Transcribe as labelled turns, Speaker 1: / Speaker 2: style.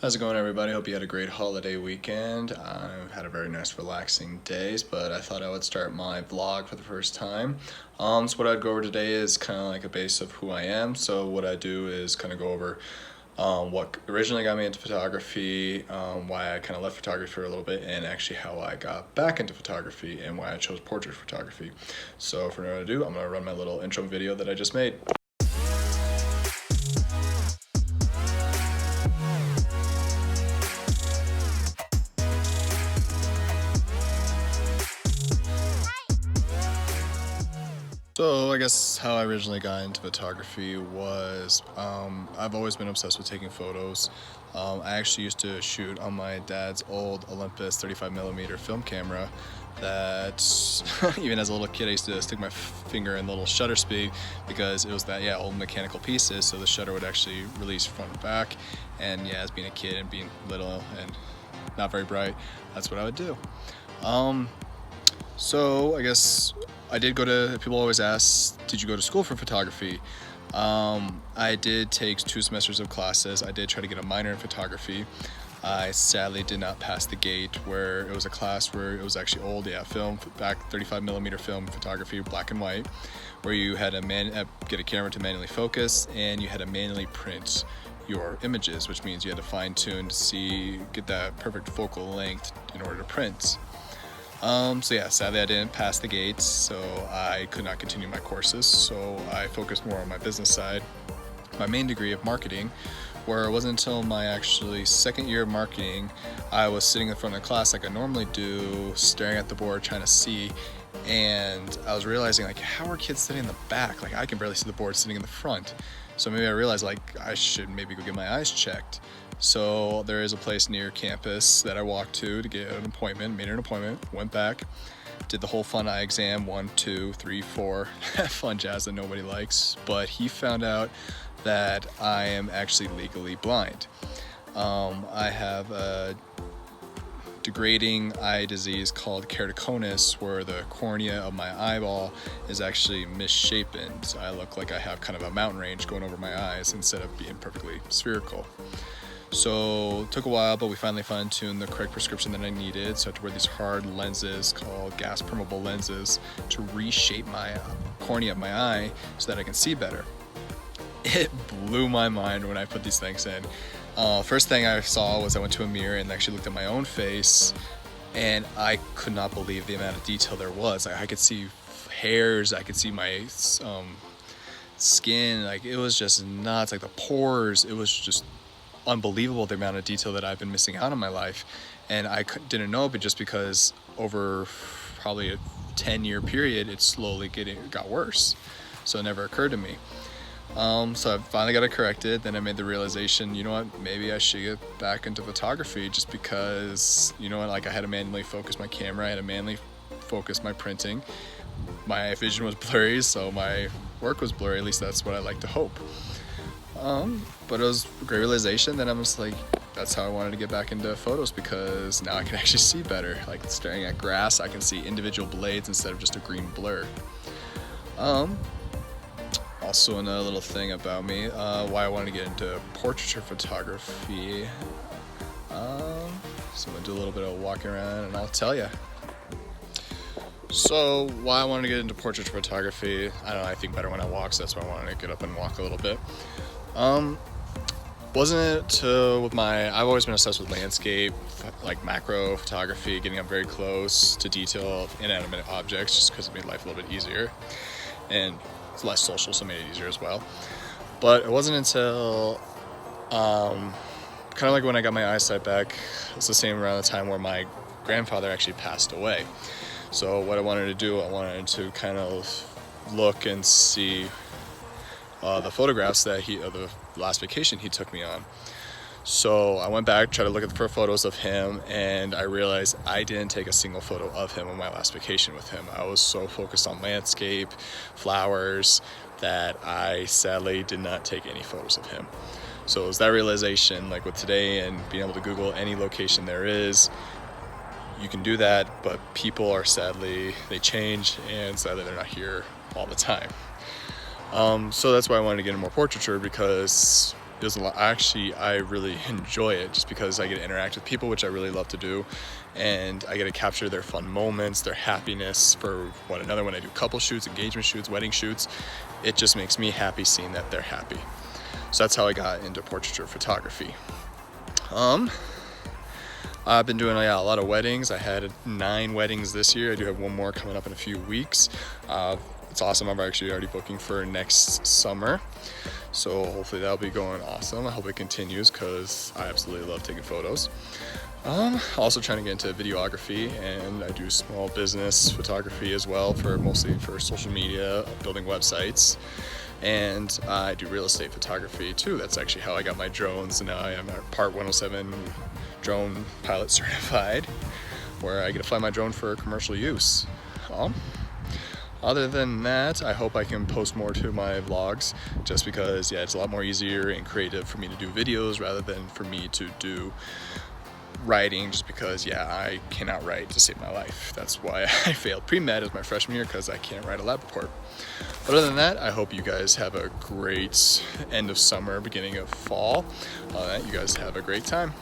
Speaker 1: How's it going, everybody? Hope you had a great holiday weekend. I've had a very nice relaxing day, but I thought I would start my vlog for the first time. So what I'd go over today is kind of like a base of who I am. So what I do is kind of go over what originally got me into photography, why I kind of left photography for a little bit, and actually how I got back into photography and why I chose portrait photography. So for now to do, I'm going to run my little intro video that I just made. So I guess how I originally got into photography was I've always been obsessed with taking photos. I actually used to shoot on my dad's old Olympus 35mm film camera that even as a little kid I used to stick my finger in the little shutter speed because it was that old mechanical pieces, so the shutter would actually release front and back. And as being a kid and being little and not very bright, that's what I would do. So I guess I did go to, people always ask, did you go to school for photography? I did take 2 semesters of classes. I did try to get a minor in photography. I sadly did not pass the gate where it was a class where it was actually old, film, back 35mm film photography, black and white, where you had to get a camera to manually focus and you had to manually print your images, which means you had to fine tune to get that perfect focal length in order to print. Sadly I didn't pass the gates, so I could not continue my courses, so I focused more on my business side, my main degree of marketing, where it wasn't until my actually second year of marketing, I was sitting in front of the class like I normally do, staring at the board, trying to see, and I was realizing, like, how are kids sitting in the back? Like, I can barely see the board sitting in the front. So maybe I realized, like, I should maybe go get my eyes checked. So there is a place near campus that I walked to get an appointment, made an appointment, went back, did the whole fun eye exam, 1, 2, 3, 4, fun jazz that nobody likes. But he found out that I am actually legally blind. I have a degrading eye disease called keratoconus, where the cornea of my eyeball is actually misshapen. So I look like I have kind of a mountain range going over my eyes instead of being perfectly spherical. So it took a while, but we finally fine-tuned the correct prescription that I needed. So I had to wear these hard lenses called gas permeable lenses to reshape my cornea of my eye so that I can see better. It blew my mind when I put these things in. First thing I saw was I went to a mirror and actually looked at my own face, and I could not believe the amount of detail there was. Like, I could see hairs, I could see my skin, like it was just nuts, like the pores. It was just unbelievable the amount of detail that I've been missing out on my life, and I didn't know, but just because over probably a 10-year period it slowly got worse, so it never occurred to me. So I finally got it corrected. Then I made the realization, you know what, maybe I should get back into photography, just because, you know what, like, I had to manually focus my camera, I had to manually focus my printing. My vision was blurry, so my work was blurry, at least that's what I like to hope. But it was a great realization. Then I'm just like, that's how I wanted to get back into photos, because now I can actually see better. Like, staring at grass, I can see individual blades instead of just a green blur. Also, another little thing about me, why I wanted to get into portraiture photography. So I'm gonna do a little bit of walking around and I'll tell you. So why I wanted to get into portrait photography, I don't know, I think better when I walk, so that's why I wanted to get up and walk a little bit. Wasn't it with I've always been obsessed with landscape, like macro photography, getting up very close to detail of inanimate objects, just because it made life a little bit easier, and it's less social, so it made it easier as well. But it wasn't until, kind of like when I got my eyesight back, it's the same around the time where my grandfather actually passed away. So what I wanted to do, I wanted to kind of look and see the photographs that the last vacation he took me on. So I went back, tried to look for photos of him, and I realized I didn't take a single photo of him on my last vacation with him. I was so focused on landscape, flowers, that I sadly did not take any photos of him. So it was that realization, like with today and being able to Google any location there is, you can do that, but people are they change, and sadly they're not here all the time. So that's why I wanted to get into more portraiture, because it was a lot. Actually, I really enjoy it just because I get to interact with people, which I really love to do, and I get to capture their fun moments, their happiness for one another. When I do couple shoots, engagement shoots, wedding shoots, it just makes me happy seeing that they're happy. So that's how I got into portraiture photography. I've been doing a lot of weddings. I had 9 weddings this year. I do have one more coming up in a few weeks. It's awesome. I'm actually already booking for next summer. So hopefully that'll be going awesome. I hope it continues because I absolutely love taking photos. Also trying to get into videography, and I do small business photography as well, mostly for social media, building websites. And I do real estate photography too. That's actually how I got my drones, and now I am a Part 107 drone pilot certified, where I get to fly my drone for commercial use. Other than that, I hope I can post more to my vlogs, just because it's a lot more easier and creative for me to do videos rather than for me to do writing, just because I cannot write to save my life. That's why I failed pre-med as my freshman year, because I can't write a lab report. But other than that, I hope you guys have a great end of summer, beginning of fall. You guys have a great time.